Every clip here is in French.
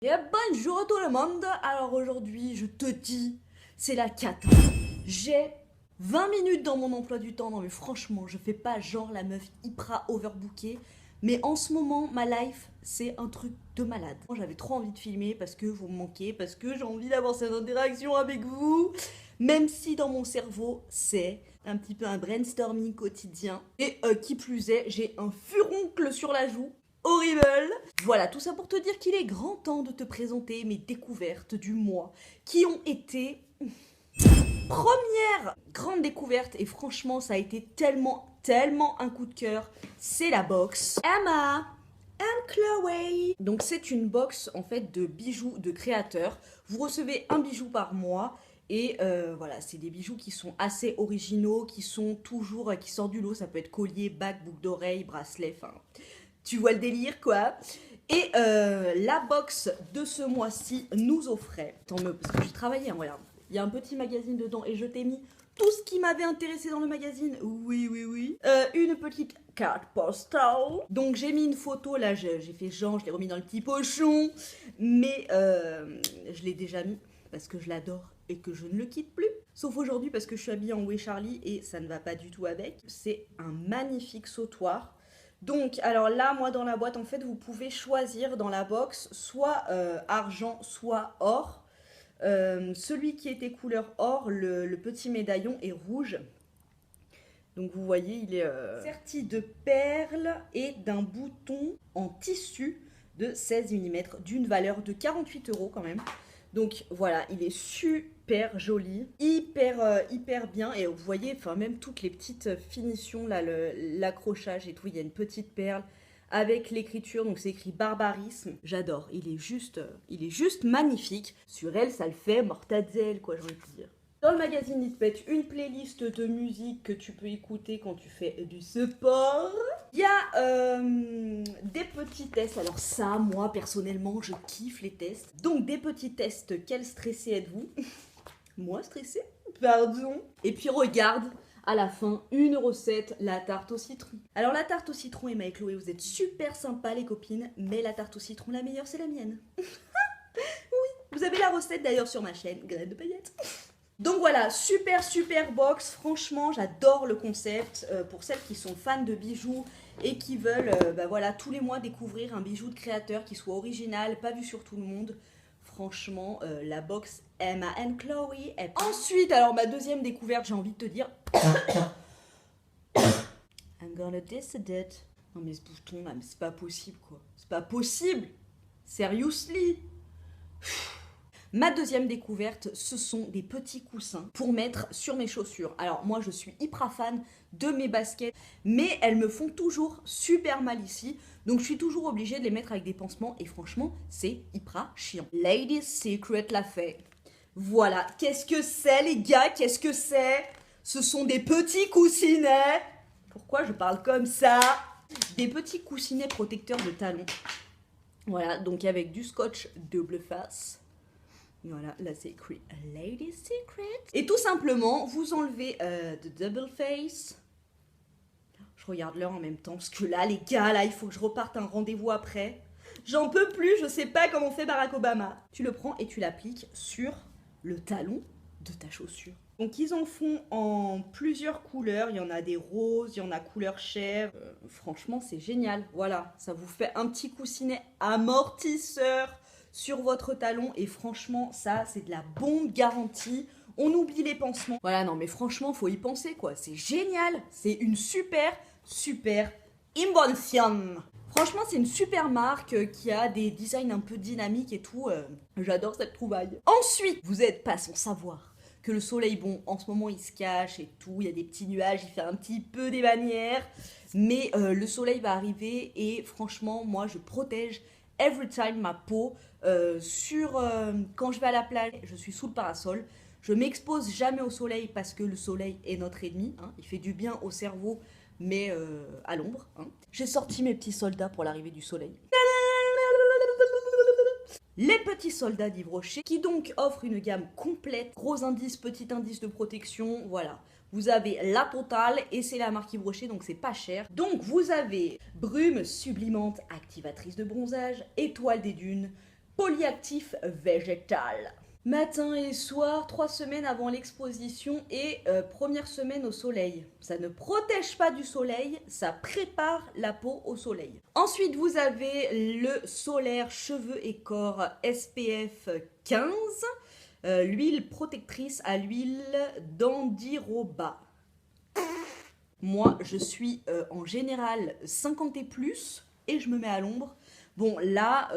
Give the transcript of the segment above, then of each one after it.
Et bonjour tout le monde. Alors aujourd'hui, je te dis, c'est la cata. J'ai 20 minutes dans mon emploi du temps. Non mais franchement, je fais pas genre la meuf hyper overbookée. Mais en ce moment, ma life, c'est un truc de malade. J'avais trop envie de filmer parce que vous me manquez, parce que j'ai envie d'avoir cette interaction avec vous. Même si dans mon cerveau, c'est un petit peu un brainstorming quotidien. Et qui plus est, j'ai un furoncle sur la joue. Horrible. Voilà, tout ça pour te dire qu'il est grand temps de te présenter mes découvertes du mois qui ont été première grande découverte et franchement ça a été tellement un coup de cœur, c'est la box Emma and Chloé. Donc c'est une box en fait de bijoux de créateurs. Vous recevez un bijou par mois et voilà, c'est des bijoux qui sont assez originaux, qui sont toujours, qui sortent du lot. Ça peut être collier, bague, boucle d'oreille, bracelet, enfin tu vois le délire quoi. Et la box de ce mois-ci nous offrait, tant mieux parce que j'ai travaillé, hein, regarde, il y a un petit magazine dedans et je t'ai mis tout ce qui m'avait intéressé dans le magazine, oui. Une petite carte postale. Donc j'ai mis une photo, là j'ai fait genre, je l'ai remis dans le petit pochon, mais je l'ai déjà mis parce que je l'adore et que je ne le quitte plus. Sauf aujourd'hui parce que je suis habillée en Way Charlie et ça ne va pas du tout avec. C'est un magnifique sautoir. Donc, alors là, moi dans la boîte, en fait, vous pouvez choisir dans la box soit argent, soit or. Celui qui était couleur or, le petit médaillon est rouge. Donc vous voyez, il est serti de perles et d'un bouton en tissu de 16 mm d'une valeur de 48 € quand même. Donc voilà, il est super joli, hyper bien. Et vous voyez, enfin même toutes les petites finitions là, l'accrochage et tout, il y a une petite perle avec l'écriture, donc c'est écrit barbarisme. J'adore, il est juste magnifique. Sur elle, ça le fait mortadelle quoi, j'ai envie de dire. Dans le magazine, il te pète une playlist de musique que tu peux écouter quand tu fais du sport. Il y a des petits tests. Alors ça, moi, personnellement, je kiffe les tests. Donc, des petits tests. Quel stressé êtes-vous? Moi, stressé? Pardon. Et puis, regarde, à la fin, une recette, la tarte au citron. Alors, la tarte au citron, Emma et Chloé, vous êtes super sympas, les copines. Mais la tarte au citron, la meilleure, c'est la mienne. Oui, vous avez la recette d'ailleurs sur ma chaîne, Graines de paillettes. Donc voilà, super box, franchement j'adore le concept. Pour celles qui sont fans de bijoux et qui veulent bah voilà, tous les mois découvrir un bijou de créateur qui soit original, pas vu sur tout le monde. Franchement, la box Emma and Chloé est... Ensuite, alors ma deuxième découverte, j'ai envie de te dire... I'm gonna decide it. Non mais ce bouton là, mais c'est pas possible quoi. C'est pas possible. Seriously. Ma deuxième découverte, ce sont des petits coussins pour mettre sur mes chaussures. Alors moi, je suis hyper fan de mes baskets, mais elles me font toujours super mal ici. Donc je suis toujours obligée de les mettre avec des pansements et franchement, c'est hyper chiant. Ladies Secret l'a fait. Voilà, qu'est-ce que c'est les gars? Qu'est-ce que c'est? Ce sont des petits coussinets. Pourquoi je parle comme ça? Des petits coussinets protecteurs de talons. Voilà, donc avec du scotch double face. Voilà, là c'est écrit Lady Secret. Et tout simplement, vous enlevez the double face. Je regarde l'heure en même temps, parce que là, les gars, là, il faut que je reparte un rendez-vous après. J'en peux plus, je sais pas comment fait Barack Obama. Tu le prends et tu l'appliques sur le talon de ta chaussure. Donc ils en font en plusieurs couleurs, il y en a des roses, il y en a couleur chair. Franchement, c'est génial. Voilà, ça vous fait un petit coussinet amortisseur sur votre talon et franchement ça c'est de la bombe garantie. On oublie les pansements. Voilà, non mais franchement faut y penser quoi, c'est génial, c'est une super invention. Franchement c'est une super marque qui a des designs un peu dynamiques et tout, j'adore cette trouvaille. Ensuite, vous êtes pas sans savoir que le soleil, bon en ce moment il se cache et tout, il y a des petits nuages, il fait un petit peu des bannières, mais le soleil va arriver et franchement moi je protège every time ma peau quand je vais à la plage, je suis sous le parasol. Je m'expose jamais au soleil parce que le soleil est notre ennemi, hein. Il fait du bien au cerveau, mais à l'ombre. Hein. J'ai sorti mes petits soldats pour l'arrivée du soleil. Les petits soldats d'Yves Rocher, qui donc offrent une gamme complète, gros indice, petit indice de protection, voilà. Vous avez la totale et c'est la marque Yves Rocher, donc c'est pas cher. Donc vous avez brume sublimante, activatrice de bronzage, étoile des dunes, polyactif végétal. Matin et soir, 3 semaines avant l'exposition et première semaine au soleil. Ça ne protège pas du soleil, ça prépare la peau au soleil. Ensuite, vous avez le solaire cheveux et corps SPF 15. L'huile protectrice à l'huile d'andiroba. Moi, je suis en général 50 et plus et je me mets à l'ombre. Bon, là,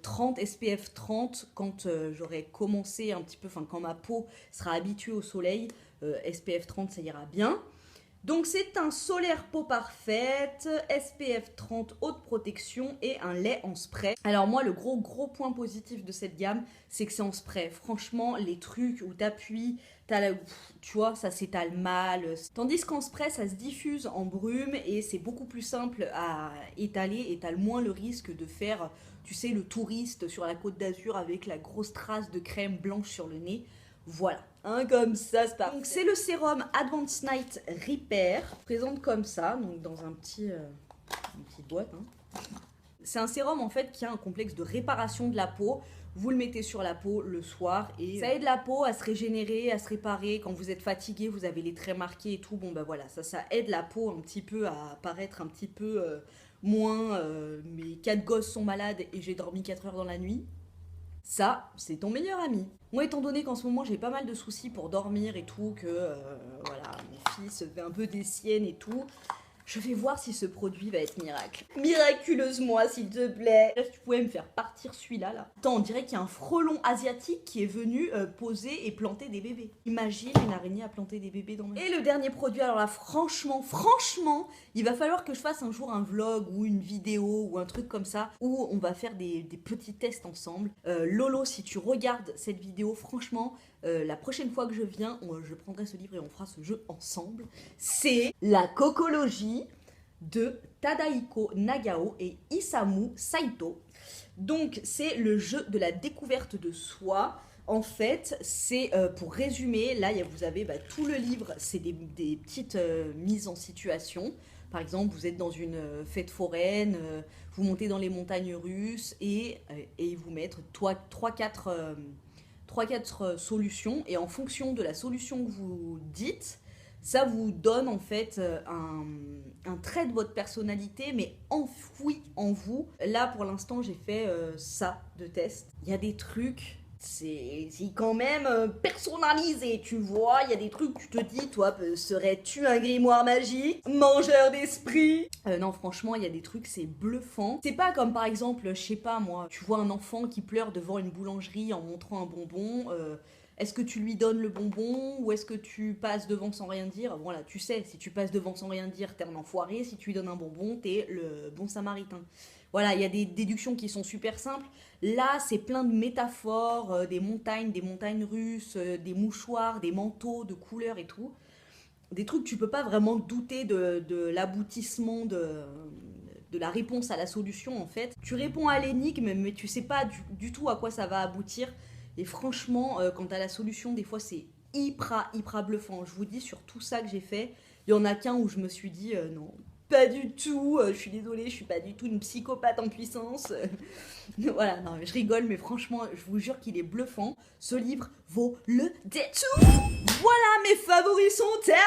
30 SPF 30, quand j'aurai commencé un petit peu, enfin quand ma peau sera habituée au soleil, SPF 30, ça ira bien. Donc c'est un solaire peau parfaite, SPF 30 haute protection et un lait en spray. Alors moi le gros point positif de cette gamme, c'est que c'est en spray. Franchement les trucs où t'appuies, tu vois ça s'étale mal. Tandis qu'en spray ça se diffuse en brume et c'est beaucoup plus simple à étaler et t'as moins le risque de faire, tu sais, le touriste sur la Côte d'Azur avec la grosse trace de crème blanche sur le nez. Voilà, comme ça c'est parfait. Donc c'est le sérum Advanced Night Repair, présente comme ça, donc dans une petite boîte. C'est un sérum en fait qui a un complexe de réparation de la peau. Vous le mettez sur la peau le soir et ça aide la peau à se régénérer, à se réparer. Quand vous êtes fatigué, vous avez les traits marqués et tout, bon bah voilà, ça aide la peau un petit peu à paraître un petit peu moins mes 4 gosses sont malades et j'ai dormi 4 heures dans la nuit. Ça, c'est ton meilleur ami. Moi, étant donné qu'en ce moment, j'ai pas mal de soucis pour dormir et tout, que voilà, mon fils fait un peu des siennes et tout, je vais voir si ce produit va être miracle. Miraculeuse-moi, s'il te plaît. Est-ce que tu pouvais me faire partir celui-là, là? Attends, on dirait qu'il y a un frelon asiatique qui est venu poser et planter des bébés. Imagine une araignée à planter des bébés dans ma... Et le dernier produit, alors là, franchement, il va falloir que je fasse un jour un vlog ou une vidéo ou un truc comme ça où on va faire des petits tests ensemble. Lolo, si tu regardes cette vidéo, franchement, la prochaine fois que je viens, je prendrai ce livre et on fera ce jeu ensemble. C'est la cocologie de Tadahiko Nagao et Isamu Saito. Donc c'est le jeu de la découverte de soi. En fait, c'est pour résumer, là vous avez tout le livre, c'est des petites mises en situation. Par exemple, vous êtes dans une fête foraine, vous montez dans les montagnes russes et ils vous mettent 3-4 solutions et en fonction de la solution que vous dites, ça vous donne en fait un trait de votre personnalité mais enfoui en vous. Là pour l'instant j'ai fait ça de test. Il y a des trucs, c'est quand même personnalisé, tu vois. Il y a des trucs, tu te dis, toi, serais-tu un grimoire magique? Mangeur d'esprit? Non, franchement, il y a des trucs, c'est bluffant. C'est pas comme par exemple, je sais pas moi, tu vois un enfant qui pleure devant une boulangerie en montrant un bonbon. Est-ce que tu lui donnes le bonbon ou est-ce que tu passes devant sans rien dire? Voilà, tu sais, si tu passes devant sans rien dire, t'es un enfoiré. Si tu lui donnes un bonbon, t'es le bon samaritain. Voilà, il y a des déductions qui sont super simples. Là, c'est plein de métaphores, des montagnes russes, des mouchoirs, des manteaux de couleurs et tout. Des trucs, tu peux pas vraiment douter de l'aboutissement de la réponse à la solution, en fait. Tu réponds à l'énigme, mais tu sais pas du tout à quoi ça va aboutir. Et franchement, quant à la solution, des fois, c'est hyper bluffant. Je vous dis, sur tout ça que j'ai fait, il y en a qu'un où je me suis dit, non, pas du tout, je suis désolée, je suis pas du tout une psychopathe en puissance. Voilà, non, je rigole, mais franchement, je vous jure qu'il est bluffant. Ce livre vaut le détour. Voilà, mes favoris sont terminés.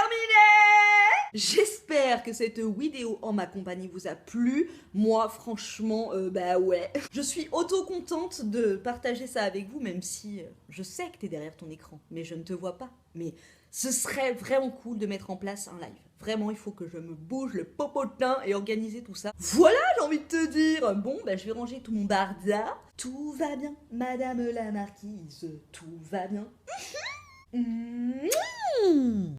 J'espère que cette vidéo en ma compagnie vous a plu. Moi, franchement, bah ouais. Je suis auto-contente de partager ça avec vous, même si je sais que t'es derrière ton écran, mais je ne te vois pas. Mais ce serait vraiment cool de mettre en place un live. Vraiment, il faut que je me bouge le popotin et organiser tout ça. Voilà, j'ai envie de te dire. Bon, bah, je vais ranger tout mon barda. Tout va bien, madame la marquise, tout va bien.